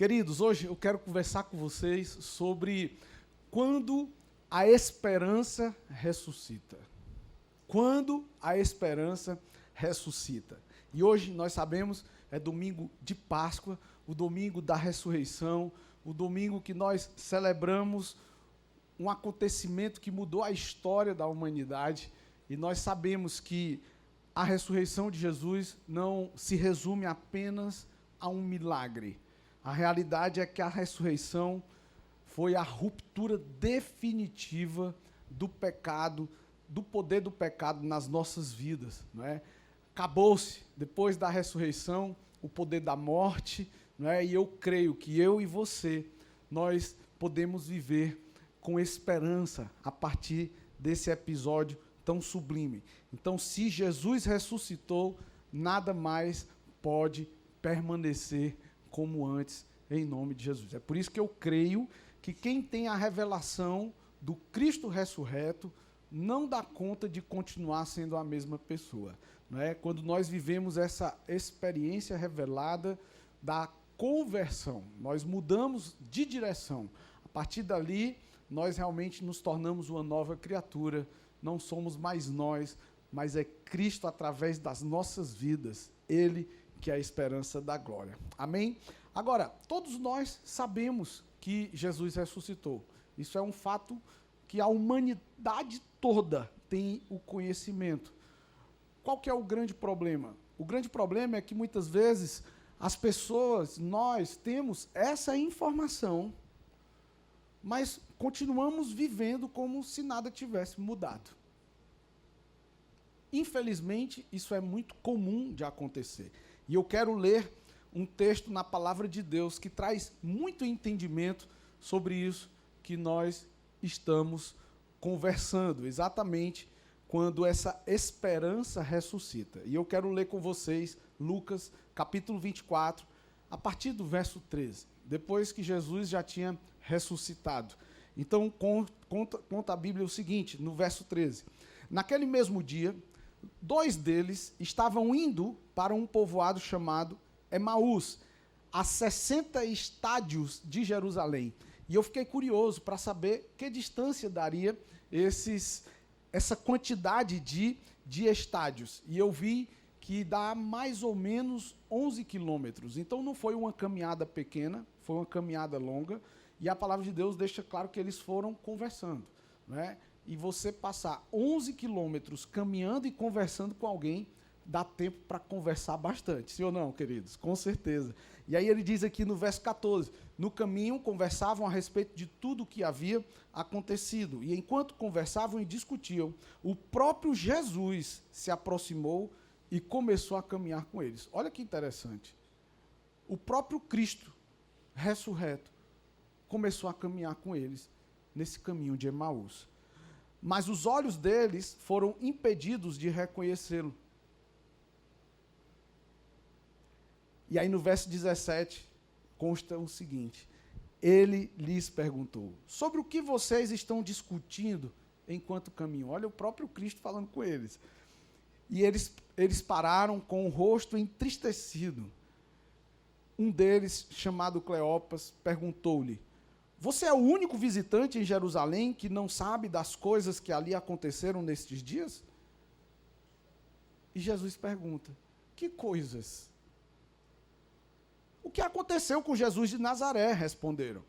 Queridos, hoje eu quero conversar com vocês sobre quando a esperança ressuscita. Quando a esperança ressuscita. E hoje nós sabemos, é domingo de Páscoa, o domingo da ressurreição, o domingo que nós celebramos um acontecimento que mudou a história da humanidade. E nós sabemos que a ressurreição de Jesus não se resume apenas a um milagre. A realidade é que a ressurreição foi a ruptura definitiva do pecado, do poder do pecado nas nossas vidas, não é? Acabou-se, depois da ressurreição, o poder da morte, não é? E eu creio que eu e você, nós podemos viver com esperança a partir desse episódio tão sublime. Então, se Jesus ressuscitou, nada mais pode permanecer como antes, em nome de Jesus. É por isso que eu creio que quem tem a revelação do Cristo ressurreto não dá conta de continuar sendo a mesma pessoa. Não é? Quando nós vivemos essa experiência revelada da conversão, nós mudamos de direção. A partir dali, nós realmente nos tornamos uma nova criatura. Não somos mais nós, mas é Cristo através das nossas vidas. Ele que é a esperança da glória. Amém? Agora, todos nós sabemos que Jesus ressuscitou. Isso é um fato que a humanidade toda tem o conhecimento. Qual que é o grande problema? O grande problema é que muitas vezes as pessoas, nós temos essa informação, mas continuamos vivendo como se nada tivesse mudado. Infelizmente, isso é muito comum de acontecer. E eu quero ler um texto na palavra de Deus que traz muito entendimento sobre isso que nós estamos conversando, exatamente quando essa esperança ressuscita. E eu quero ler com vocês Lucas, capítulo 24, a partir do verso 13, depois que Jesus já tinha ressuscitado. Então, conta a Bíblia o seguinte, no verso 13. Naquele mesmo dia, 2 deles estavam indo para um povoado chamado Emaús, a 60 estádios de Jerusalém. E eu fiquei curioso para saber que distância daria essa quantidade de estádios. E eu vi que dá mais ou menos 11 quilômetros. Então não foi uma caminhada pequena, foi uma caminhada longa. E a palavra de Deus deixa claro que eles foram conversando, não é? E você passar 11 quilômetros caminhando e conversando com alguém, dá tempo para conversar bastante. Sim ou não, queridos? Com certeza. E aí ele diz aqui no verso 14, no caminho conversavam a respeito de tudo o que havia acontecido. E enquanto conversavam e discutiam, o próprio Jesus se aproximou e começou a caminhar com eles. Olha que interessante. O próprio Cristo ressurreto começou a caminhar com eles nesse caminho de Emaús. Mas os olhos deles foram impedidos de reconhecê-lo. E aí no verso 17 consta o seguinte: ele lhes perguntou, sobre o que vocês estão discutindo enquanto caminham? Olha o próprio Cristo falando com eles. E eles pararam com o rosto entristecido. Um deles, chamado Cleopas, perguntou-lhe, você é o único visitante em Jerusalém que não sabe das coisas que ali aconteceram nestes dias? E Jesus pergunta, que coisas? O que aconteceu com Jesus de Nazaré? Responderam.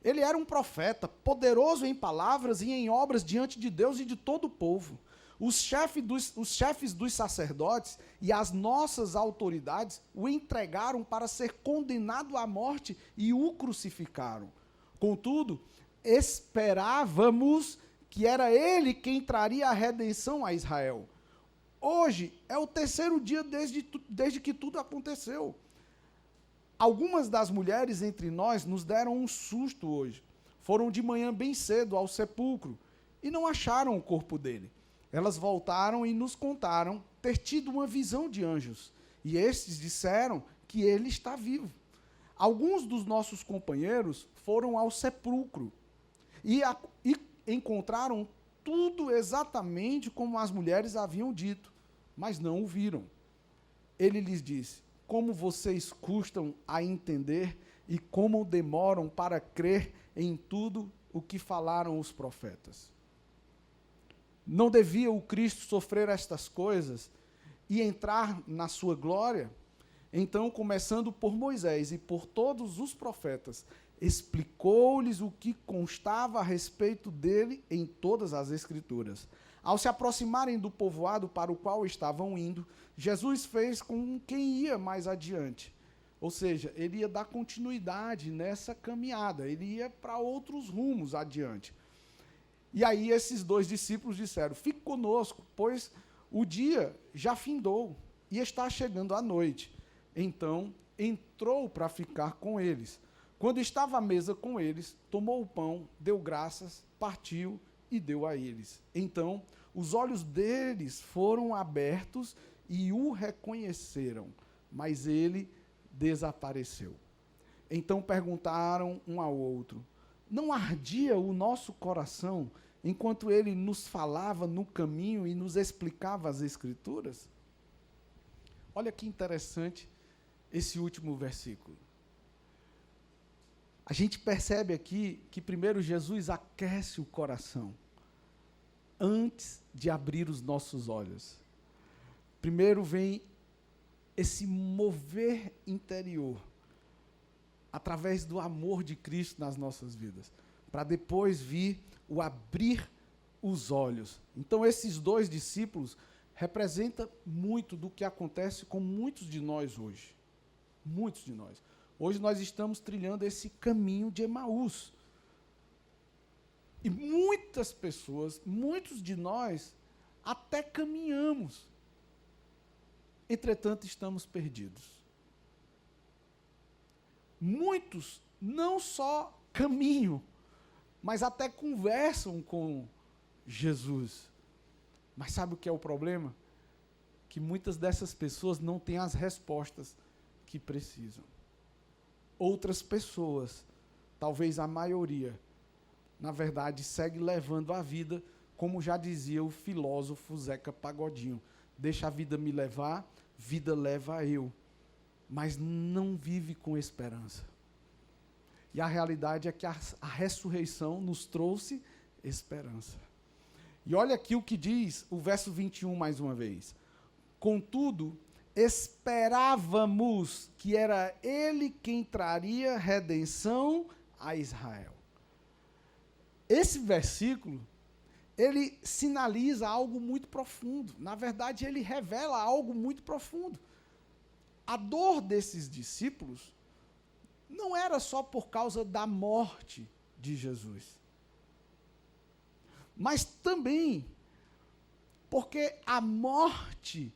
Ele era um profeta, poderoso em palavras e em obras diante de Deus e de todo o povo. Os chefes dos sacerdotes e as nossas autoridades o entregaram para ser condenado à morte e o crucificaram. Contudo, esperávamos que era ele quem traria a redenção a Israel. Hoje é o 3º dia desde que tudo aconteceu. Algumas das mulheres entre nós nos deram um susto hoje. Foram de manhã bem cedo ao sepulcro e não acharam o corpo dele. Elas voltaram e nos contaram ter tido uma visão de anjos. E estes disseram que ele está vivo. Alguns dos nossos companheiros foram ao sepulcro e encontraram tudo exatamente como as mulheres haviam dito, mas não o viram. Ele lhes disse, como vocês custam a entender e como demoram para crer em tudo o que falaram os profetas. Não devia o Cristo sofrer estas coisas e entrar na sua glória? Então, começando por Moisés e por todos os profetas, explicou-lhes o que constava a respeito dele em todas as Escrituras. Ao se aproximarem do povoado para o qual estavam indo, Jesus fez com quem ia mais adiante. Ou seja, ele ia dar continuidade nessa caminhada, ele ia para outros rumos adiante. E aí esses 2 discípulos disseram: fique conosco, pois o dia já findou e está chegando a noite. Então entrou para ficar com eles. Quando estava à mesa com eles, tomou o pão, deu graças, partiu e deu a eles. Então os olhos deles foram abertos e o reconheceram, mas ele desapareceu. Então perguntaram um ao outro: não ardia o nosso coração enquanto ele nos falava no caminho e nos explicava as Escrituras? Olha que interessante esse último versículo. A gente percebe aqui que primeiro Jesus aquece o coração antes de abrir os nossos olhos. Primeiro vem esse mover interior através do amor de Cristo nas nossas vidas, para depois vir o abrir os olhos. Então esses 2 discípulos representam muito do que acontece com muitos de nós hoje. Muitos de nós. Hoje nós estamos trilhando esse caminho de Emaús. E muitas pessoas, muitos de nós, até caminhamos. Entretanto, estamos perdidos. Muitos não só caminham, mas até conversam com Jesus. Mas sabe o que é o problema? Que muitas dessas pessoas não têm as respostas que precisam. Outras pessoas, talvez a maioria, na verdade, segue levando a vida, como já dizia o filósofo Zeca Pagodinho: deixa a vida me levar, vida leva eu. Mas não vive com esperança. E a realidade é que a ressurreição nos trouxe esperança. E olha aqui o que diz o verso 21 mais uma vez: contudo, esperávamos que era ele quem traria redenção a Israel. Esse versículo, ele sinaliza algo muito profundo. Na verdade, ele revela algo muito profundo. A dor desses discípulos não era só por causa da morte de Jesus, mas também porque a morte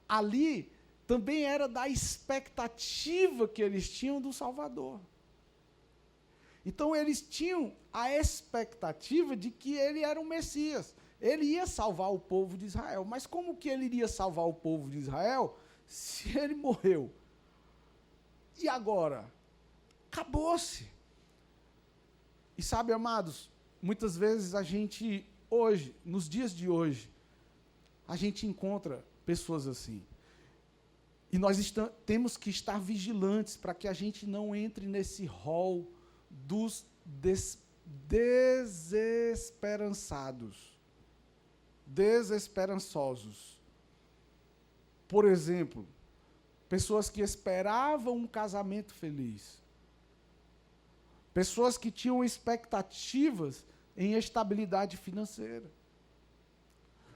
ali também era da expectativa que eles tinham do Salvador. Então eles tinham a expectativa de que ele era o Messias. Ele ia salvar o povo de Israel. Mas como que ele iria salvar o povo de Israel se ele morreu? E agora? Acabou-se. E sabe, amados, muitas vezes a gente, hoje, nos dias de hoje, a gente encontra pessoas assim. E nós temos que estar vigilantes para que a gente não entre nesse rol dos desesperançosos. Por exemplo, pessoas que esperavam um casamento feliz. Pessoas que tinham expectativas em estabilidade financeira.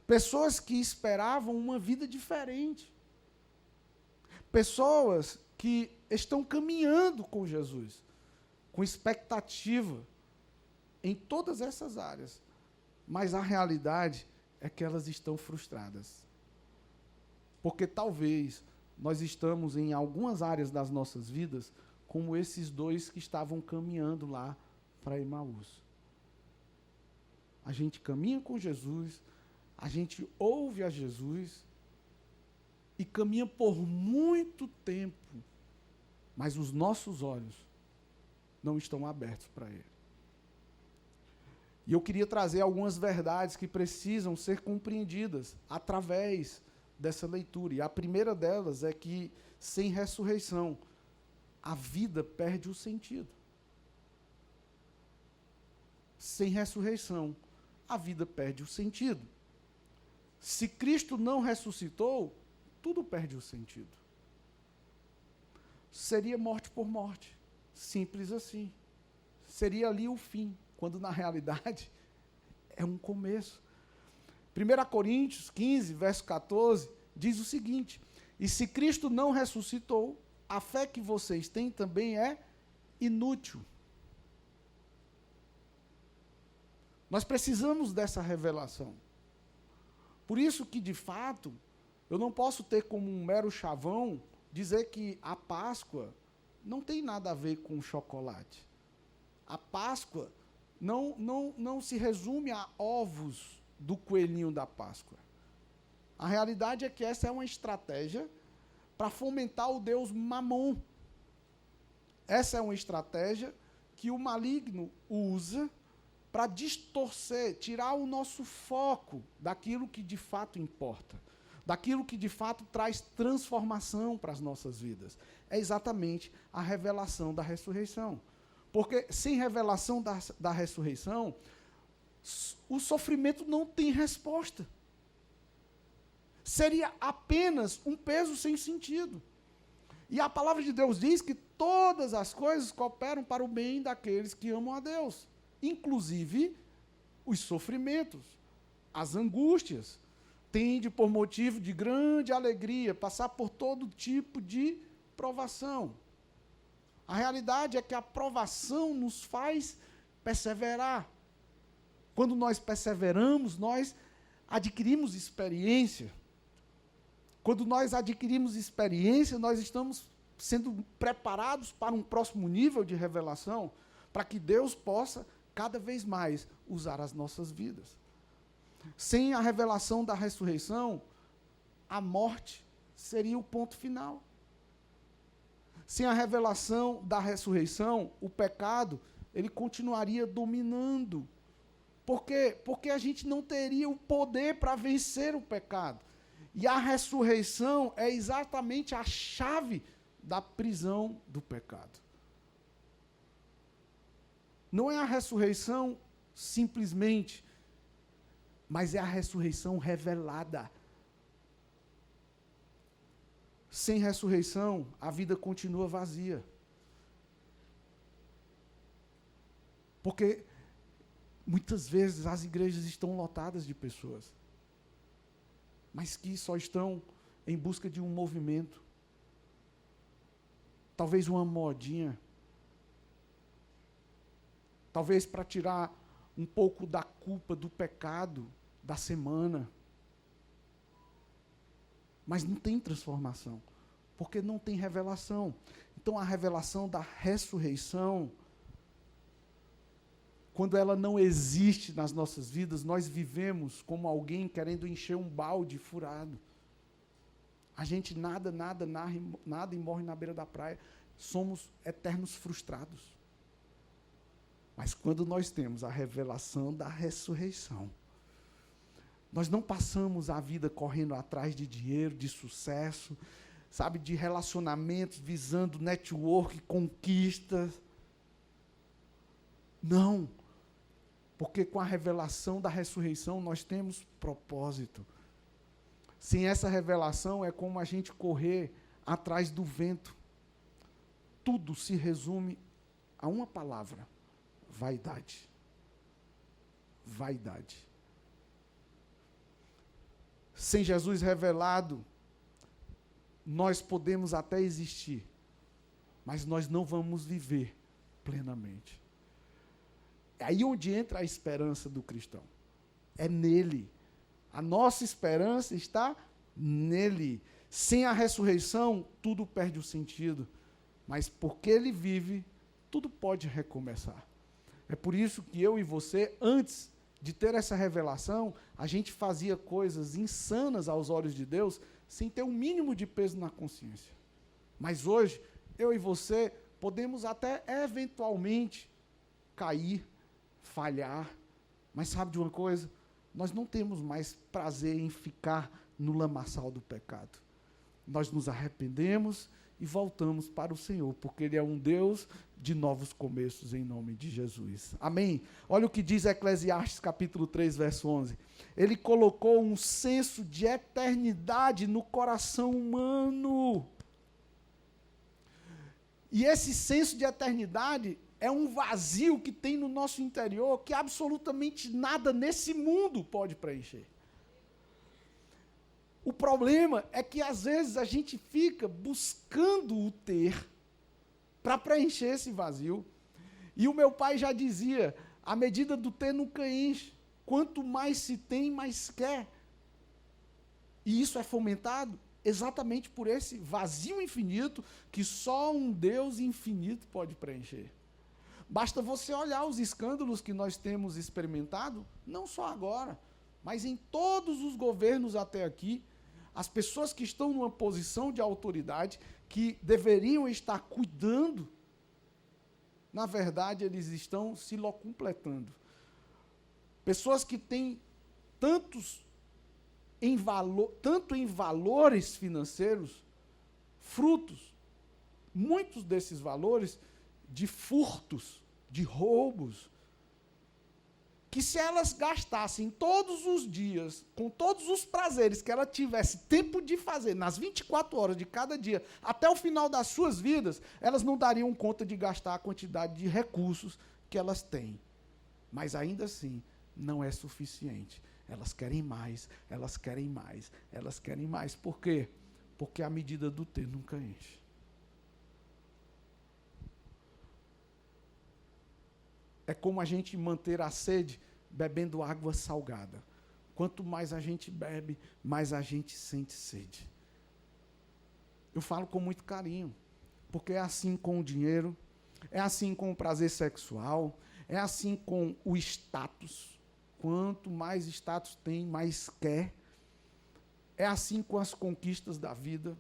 Pessoas que esperavam uma vida diferente. Pessoas que estão caminhando com Jesus, com expectativa em todas essas áreas. Mas a realidade é que elas estão frustradas. Porque talvez nós estamos em algumas áreas das nossas vidas como esses 2 que estavam caminhando lá para Emaús. A gente caminha com Jesus, a gente ouve a Jesus e caminha por muito tempo, mas os nossos olhos não estão abertos para Ele. E eu queria trazer algumas verdades que precisam ser compreendidas através dessa leitura. E a primeira delas é que, sem ressurreição, a vida perde o sentido. Sem ressurreição, a vida perde o sentido. Se Cristo não ressuscitou, tudo perde o sentido. Seria morte por morte. Simples assim. Seria ali o fim, quando na realidade é um começo. 1 Coríntios 15, verso 14, diz o seguinte: e se Cristo não ressuscitou, a fé que vocês têm também é inútil. Nós precisamos dessa revelação. Por isso que, de fato, eu não posso ter como um mero chavão dizer que a Páscoa não tem nada a ver com chocolate. A Páscoa não se resume a ovos do coelhinho da Páscoa. A realidade é que essa é uma estratégia para fomentar o Deus Mamon. Essa é uma estratégia que o maligno usa para distorcer, tirar o nosso foco daquilo que de fato importa, daquilo que de fato traz transformação para as nossas vidas. É exatamente a revelação da ressurreição. Porque sem revelação da ressurreição, o sofrimento não tem resposta. Seria apenas um peso sem sentido. E a palavra de Deus diz que todas as coisas cooperam para o bem daqueles que amam a Deus, inclusive os sofrimentos, as angústias. Tende por motivo de grande alegria passar por todo tipo de provação. A realidade é que a provação nos faz perseverar. Quando nós perseveramos, nós adquirimos experiência. Quando nós adquirimos experiência, nós estamos sendo preparados para um próximo nível de revelação, para que Deus possa cada vez mais usar as nossas vidas. Sem a revelação da ressurreição, a morte seria o ponto final. Sem a revelação da ressurreição, o pecado, ele continuaria dominando. Por quê? Porque a gente não teria o poder para vencer o pecado. E a ressurreição é exatamente a chave da prisão do pecado. Não é a ressurreição simplesmente, mas é a ressurreição revelada. Sem ressurreição, a vida continua vazia. Porque muitas vezes as igrejas estão lotadas de pessoas, mas que só estão em busca de um movimento, talvez uma modinha, talvez para tirar um pouco da culpa do pecado da semana. Mas não tem transformação, porque não tem revelação. Então, a revelação da ressurreição, quando ela não existe nas nossas vidas, nós vivemos como alguém querendo encher um balde furado. A gente nada e morre na beira da praia. Somos eternos frustrados. Mas quando nós temos a revelação da ressurreição, nós não passamos a vida correndo atrás de dinheiro, de sucesso, sabe, de relacionamentos, visando network, conquistas. Não. Porque com a revelação da ressurreição nós temos propósito. Sem essa revelação é como a gente correr atrás do vento. Tudo se resume a uma palavra: vaidade. Vaidade. Sem Jesus revelado, nós podemos até existir, mas nós não vamos viver plenamente. É aí onde entra a esperança do cristão. É nele. A nossa esperança está nele. Sem a ressurreição, tudo perde o sentido. Mas porque ele vive, tudo pode recomeçar. É por isso que eu e você, antes de ter essa revelação, a gente fazia coisas insanas aos olhos de Deus, sem ter um mínimo de peso na consciência. Mas hoje, eu e você podemos até eventualmente cair, falhar, mas sabe de uma coisa? Nós não temos mais prazer em ficar no lamaçal do pecado. Nós nos arrependemos e voltamos para o Senhor, porque Ele é um Deus de novos começos, em nome de Jesus. Amém? Olha o que diz Eclesiastes capítulo 3, verso 11. Ele colocou um senso de eternidade no coração humano. E esse senso de eternidade é um vazio que tem no nosso interior que absolutamente nada nesse mundo pode preencher. O problema é que às vezes a gente fica buscando o ter para preencher esse vazio. E o meu pai já dizia, a medida do ter nunca enche. Quanto mais se tem, mais quer. E isso é fomentado exatamente por esse vazio infinito que só um Deus infinito pode preencher. Basta você olhar os escândalos que nós temos experimentado, não só agora, mas em todos os governos até aqui. As pessoas que estão numa posição de autoridade, que deveriam estar cuidando, na verdade, eles estão se locupletando. Pessoas que têm tanto em valores financeiros, frutos, muitos desses valores, de furtos, de roubos, que se elas gastassem todos os dias, com todos os prazeres que ela tivesse tempo de fazer, nas 24 horas de cada dia, até o final das suas vidas, elas não dariam conta de gastar a quantidade de recursos que elas têm. Mas ainda assim, não é suficiente. Elas querem mais, elas querem mais, elas querem mais. Por quê? Porque a medida do ter nunca enche. É como a gente manter a sede bebendo água salgada. Quanto mais a gente bebe, mais a gente sente sede. Eu falo com muito carinho, porque é assim com o dinheiro, é assim com o prazer sexual, é assim com o status. Quanto mais status tem, mais quer. É assim com as conquistas da vida.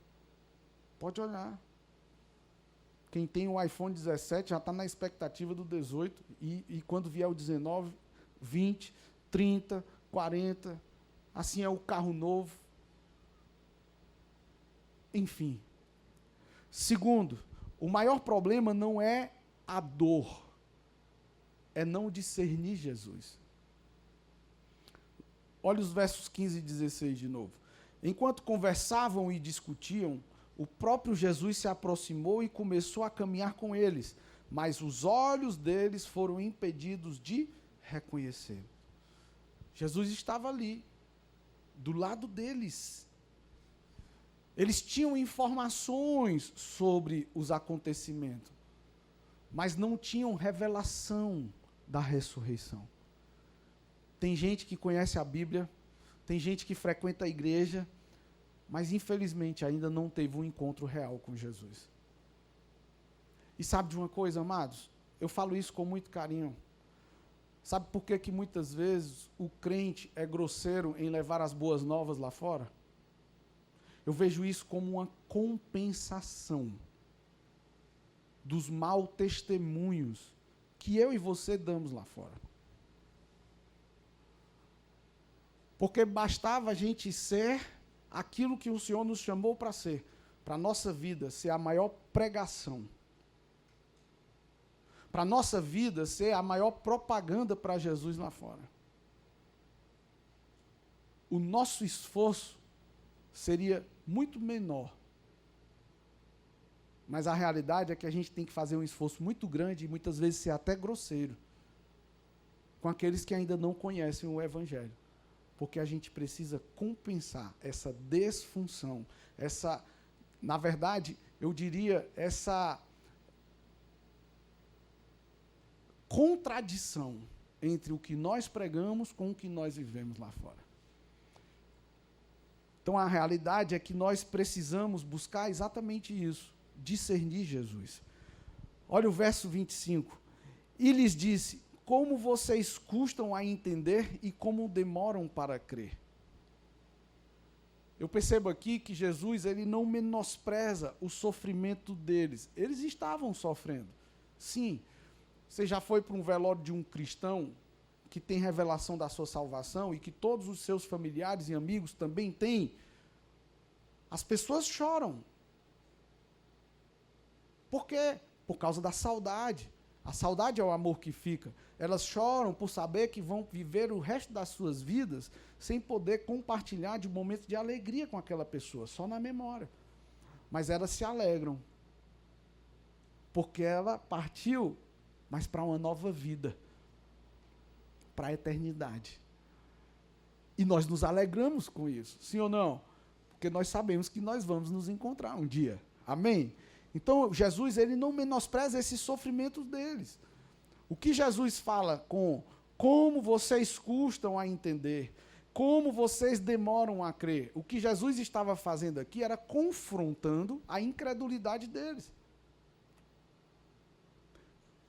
Pode olhar. Quem tem o iPhone 17 já está na expectativa do 18, e quando vier o 19, 20, 30, 40, assim é o carro novo. Enfim. Segundo, o maior problema não é a dor, é não discernir Jesus. Olha os versos 15 e 16 de novo. Enquanto conversavam e discutiam, o próprio Jesus se aproximou e começou a caminhar com eles, mas os olhos deles foram impedidos de reconhecê-lo. Jesus estava ali, do lado deles. Eles tinham informações sobre os acontecimentos, mas não tinham revelação da ressurreição. Tem gente que conhece a Bíblia, tem gente que frequenta a igreja, mas infelizmente ainda não teve um encontro real com Jesus. E sabe de uma coisa, amados? Eu falo isso com muito carinho. Sabe por que muitas vezes o crente é grosseiro em levar as boas novas lá fora? Eu vejo isso como uma compensação dos maus testemunhos que eu e você damos lá fora. Porque bastava a gente ser aquilo que o Senhor nos chamou para ser, para a nossa vida ser a maior pregação, para a nossa vida ser a maior propaganda para Jesus lá fora. O nosso esforço seria muito menor, mas a realidade é que a gente tem que fazer um esforço muito grande e muitas vezes ser até grosseiro com aqueles que ainda não conhecem o Evangelho. Porque a gente precisa compensar essa desfunção, na verdade, eu diria, essa contradição entre o que nós pregamos com o que nós vivemos lá fora. Então, a realidade é que nós precisamos buscar exatamente isso, discernir Jesus. Olha o verso 25. E lhes disse: como vocês custam a entender e como demoram para crer. Eu percebo aqui que Jesus, ele não menospreza o sofrimento deles. Eles estavam sofrendo. Sim, você já foi para um velório de um cristão que tem revelação da sua salvação e que todos os seus familiares e amigos também têm? As pessoas choram. Por quê? Por causa da saudade. A saudade é o amor que fica. Elas choram por saber que vão viver o resto das suas vidas sem poder compartilhar de momentos de alegria com aquela pessoa, só na memória. Mas elas se alegram, porque ela partiu, mas para uma nova vida, para a eternidade. E nós nos alegramos com isso, sim ou não? Porque nós sabemos que nós vamos nos encontrar um dia. Amém? Então, Jesus, ele não menospreza esses sofrimentos deles. O que Jesus fala com como vocês custam a entender, como vocês demoram a crer, o que Jesus estava fazendo aqui era confrontando a incredulidade deles.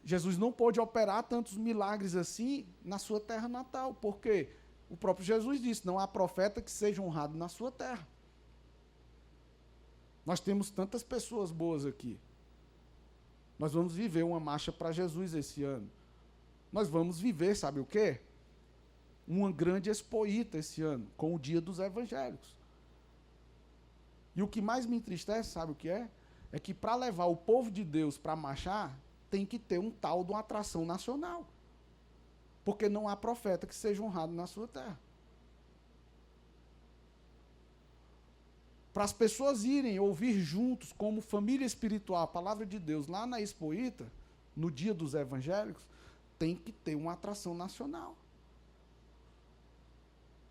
Jesus não pôde operar tantos milagres assim na sua terra natal, porque o próprio Jesus disse, não há profeta que seja honrado na sua terra. Nós temos tantas pessoas boas aqui. Nós vamos viver uma marcha para Jesus esse ano. Nós vamos viver, sabe o quê? Uma grande expoíta esse ano, com o Dia dos Evangélicos. E o que mais me entristece, sabe o que é? É que para levar o povo de Deus para marchar, tem que ter um tal de uma atração nacional. Porque não há profeta que seja honrado na sua terra. Para as pessoas irem ouvir juntos, como família espiritual, a palavra de Deus, lá na Expoíta, no Dia dos Evangélicos, tem que ter uma atração nacional.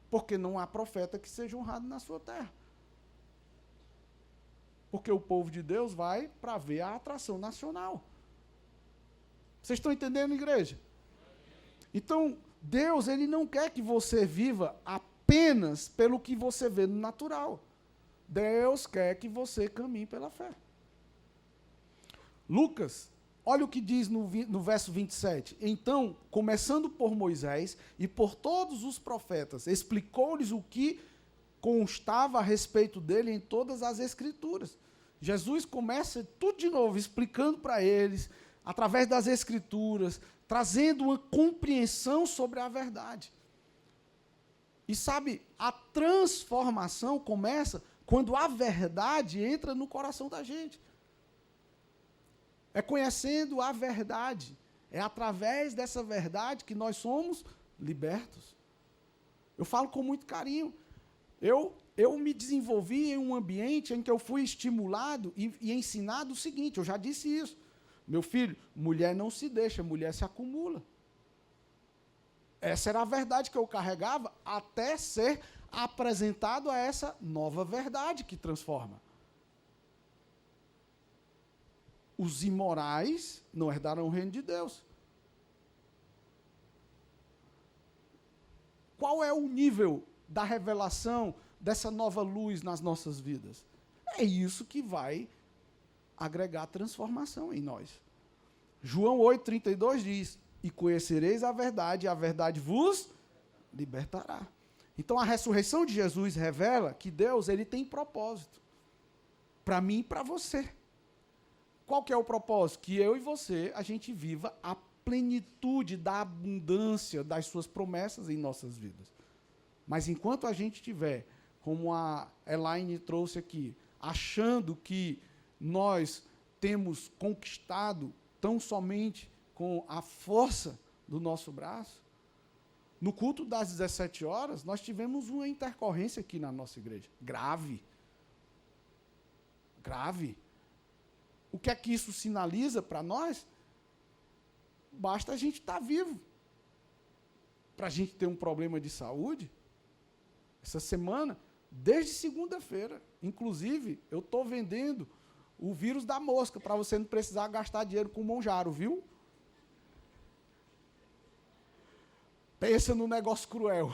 Porque não há profeta que seja honrado na sua terra. Porque o povo de Deus vai para ver a atração nacional. Vocês estão entendendo, igreja? Então, Deus, ele não quer que você viva apenas pelo que você vê no natural. Deus quer que você caminhe pela fé. Lucas, olha o que diz no verso 27. Então, começando por Moisés e por todos os profetas, explicou-lhes o que constava a respeito dele em todas as Escrituras. Jesus começa tudo de novo, explicando para eles, através das Escrituras, trazendo uma compreensão sobre a verdade. E sabe, a transformação começa quando a verdade entra no coração da gente. É conhecendo a verdade. É através dessa verdade que nós somos libertos. Eu falo com muito carinho. Eu me desenvolvi em um ambiente em que eu fui estimulado e ensinado o seguinte, eu já disse isso. Meu filho, mulher não se deixa, mulher se acumula. Essa era a verdade que eu carregava até ser apresentado a essa nova verdade que transforma. Os imorais não herdarão o reino de Deus. Qual é o nível da revelação dessa nova luz nas nossas vidas? É isso que vai agregar transformação em nós. João 8,32 diz, e conhecereis a verdade vos libertará. Então, a ressurreição de Jesus revela que Deus, ele tem propósito. Para mim e para você. Qual que é o propósito? Que eu e você, a gente viva a plenitude da abundância das suas promessas em nossas vidas. Mas enquanto a gente estiver, como a Elaine trouxe aqui, achando que nós temos conquistado tão somente com a força do nosso braço, no culto das 17 horas, nós tivemos uma intercorrência aqui na nossa igreja. Grave. Grave. O que é que isso sinaliza para nós? Basta a gente estar vivo. Para a gente ter um problema de saúde, essa semana, desde segunda-feira, inclusive, eu estou vendendo o vírus da mosca, para você não precisar gastar dinheiro com Monjaro, viu? Pensa num negócio cruel.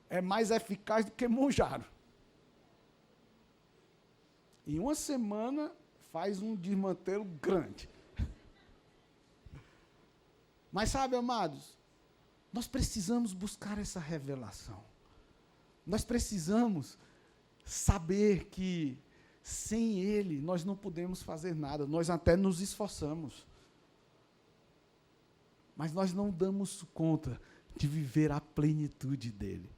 É mais eficaz do que Monjaro. Em uma semana, faz um desmantelo grande. Mas sabe, amados, nós precisamos buscar essa revelação. Nós precisamos saber que sem Ele nós não podemos fazer nada. Nós até nos esforçamos. Mas nós não damos conta de viver a plenitude dele.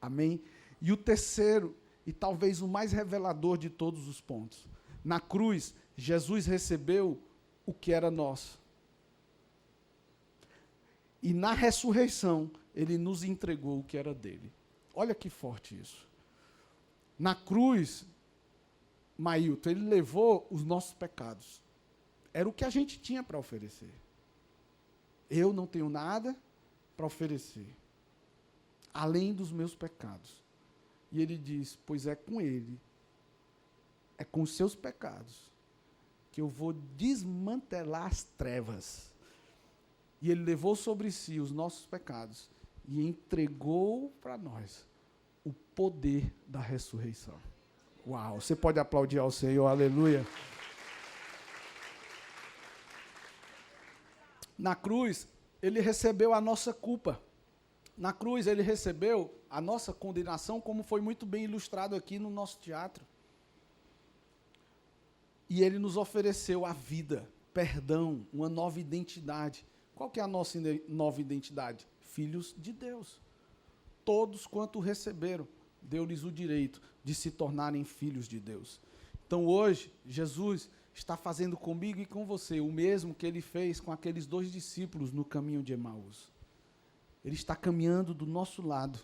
Amém? E o terceiro, e talvez o mais revelador de todos os pontos. Na cruz, Jesus recebeu o que era nosso. E na ressurreição, ele nos entregou o que era dele. Olha que forte isso. Na cruz, Mailton, ele levou os nossos pecados. Era o que a gente tinha para oferecer. Eu não tenho nada para oferecer, além dos meus pecados. E ele diz, pois é com ele, é com os seus pecados, que eu vou desmantelar as trevas. E ele levou sobre si os nossos pecados e entregou para nós o poder da ressurreição. Uau, você pode aplaudir ao Senhor, aleluia. Na cruz, ele recebeu a nossa culpa. Na cruz, ele recebeu a nossa condenação, como foi muito bem ilustrado aqui no nosso teatro. E ele nos ofereceu a vida, perdão, uma nova identidade. Qual que é a nossa nova identidade? Filhos de Deus. Todos quanto receberam, deu-lhes o direito de se tornarem filhos de Deus. Então hoje, Jesus está fazendo comigo e com você o mesmo que ele fez com aqueles 2 discípulos no caminho de Emaús. Ele está caminhando do nosso lado.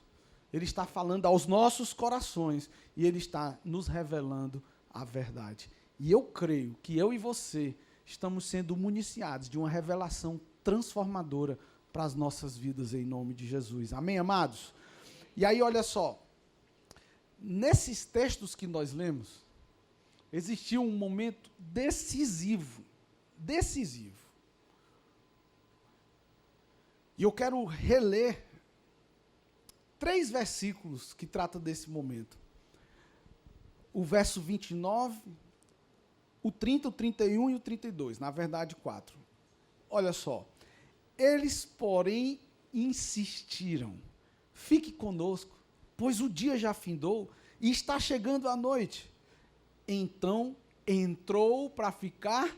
Ele está falando aos nossos corações e ele está nos revelando a verdade. E eu creio que eu e você estamos sendo municiados de uma revelação transformadora para as nossas vidas em nome de Jesus. Amém, amados? E aí, olha só. Nesses textos que nós lemos, existiu um momento decisivo. E eu quero reler 3 versículos que tratam desse momento. O verso 29, o 30, o 31 e o 32. Na verdade, 4. Olha só. Eles, porém, insistiram. Fique conosco, pois o dia já findou e está chegando a noite. Então, entrou para ficar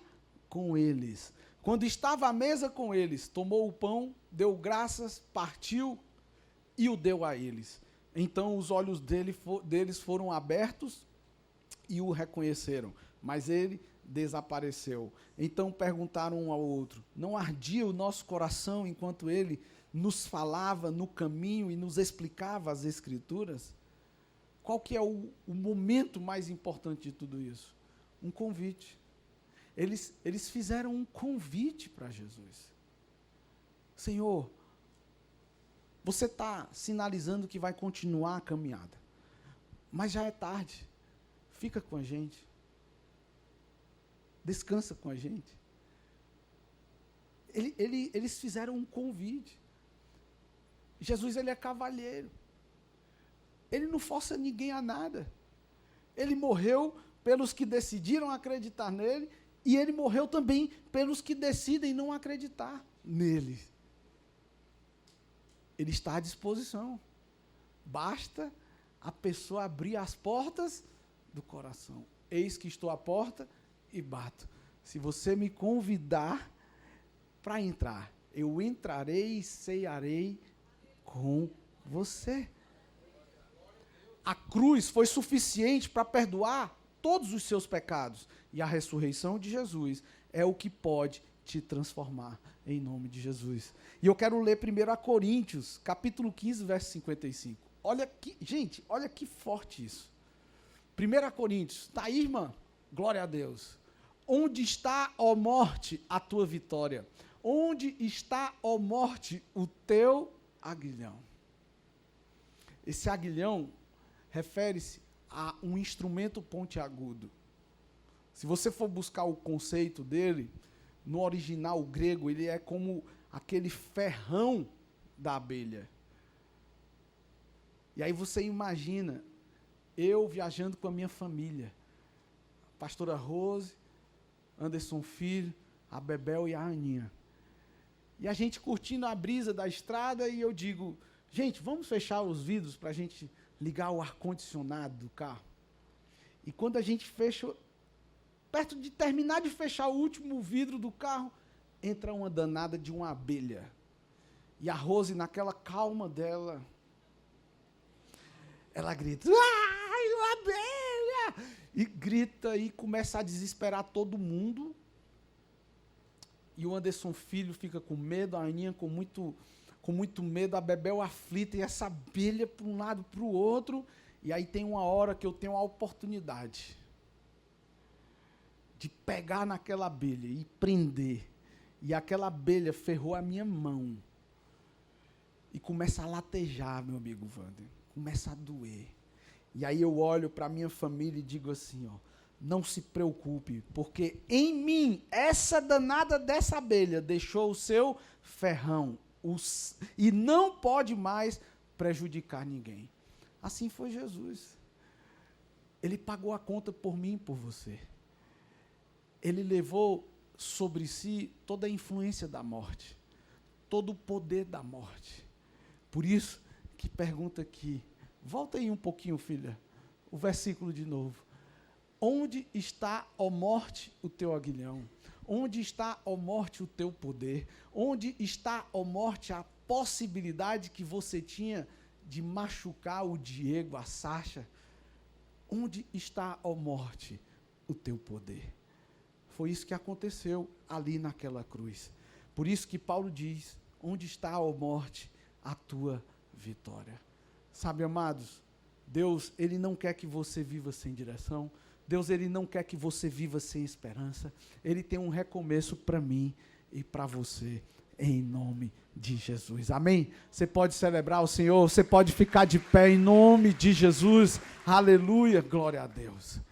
com eles. Quando estava à mesa com eles, tomou o pão, deu graças, partiu e o deu a eles. Então, os olhos deles foram abertos e o reconheceram, mas ele desapareceu. Então perguntaram um ao outro, não ardia o nosso coração enquanto ele nos falava no caminho e nos explicava as Escrituras? Qual que é o momento mais importante de tudo isso? Um convite. Eles fizeram um convite para Jesus. Senhor, você está sinalizando que vai continuar a caminhada, mas já é tarde. Fica com a gente. Descansa com a gente. Eles fizeram um convite. Jesus, ele é cavalheiro. Ele não força ninguém a nada. Ele morreu pelos que decidiram acreditar nele e ele morreu também pelos que decidem não acreditar nele. Ele está à disposição. Basta a pessoa abrir as portas do coração. Eis que estou à porta e bato. Se você me convidar para entrar, eu entrarei e cearei com você. A cruz foi suficiente para perdoar todos os seus pecados. E a ressurreição de Jesus é o que pode te transformar, em nome de Jesus. E eu quero ler 1 Coríntios, capítulo 15, verso 55. Olha que, gente, olha que forte isso. 1 Coríntios, está aí, irmã? Glória a Deus. Onde está, ó morte, a tua vitória? Onde está, ó morte, o teu aguilhão? Esse aguilhão refere-se a um instrumento pontiagudo. Se você for buscar o conceito dele, no original grego, ele é como aquele ferrão da abelha. E aí você imagina, eu viajando com a minha família, a pastora Rose, Anderson Filho, a Bebel e a Aninha. E a gente curtindo a brisa da estrada e eu digo, gente, vamos fechar os vidros para a gente ligar o ar-condicionado do carro. E quando a gente fecha, perto de terminar de fechar o último vidro do carro, entra uma danada de uma abelha. E a Rose, naquela calma dela, ela grita, ai, uma abelha! e grita e começa a desesperar todo mundo. E o Anderson Filho fica com medo, a Aninha com muito medo, a Bebel aflita, e essa abelha para um lado para o outro. E aí tem uma hora que eu tenho a oportunidade de pegar naquela abelha e prender. E aquela abelha ferrou a minha mão. E começa a latejar, meu amigo Wander. Começa a doer. E aí eu olho para a minha família e digo assim, ó, não se preocupe, porque em mim, essa danada dessa abelha deixou o seu ferrão, e não pode mais prejudicar ninguém. Assim foi Jesus. Ele pagou a conta por mim e por você. Ele levou sobre si toda a influência da morte, todo o poder da morte. Por isso que pergunta aqui, volta aí um pouquinho, filha, o versículo de novo. Onde está, ó morte, o teu aguilhão? Onde está, ó morte, o teu poder? Onde está, ó morte, a possibilidade que você tinha de machucar o Diego, a Sasha? Onde está, ó morte, o teu poder? Foi isso que aconteceu ali naquela cruz. Por isso que Paulo diz, onde está, ó morte, a tua vitória? Sabe, amados, Deus, Ele não quer que você viva sem direção. Deus, Ele não quer que você viva sem esperança. Ele tem um recomeço para mim e para você, em nome de Jesus. Amém? Você pode celebrar o Senhor, você pode ficar de pé em nome de Jesus. Aleluia, glória a Deus.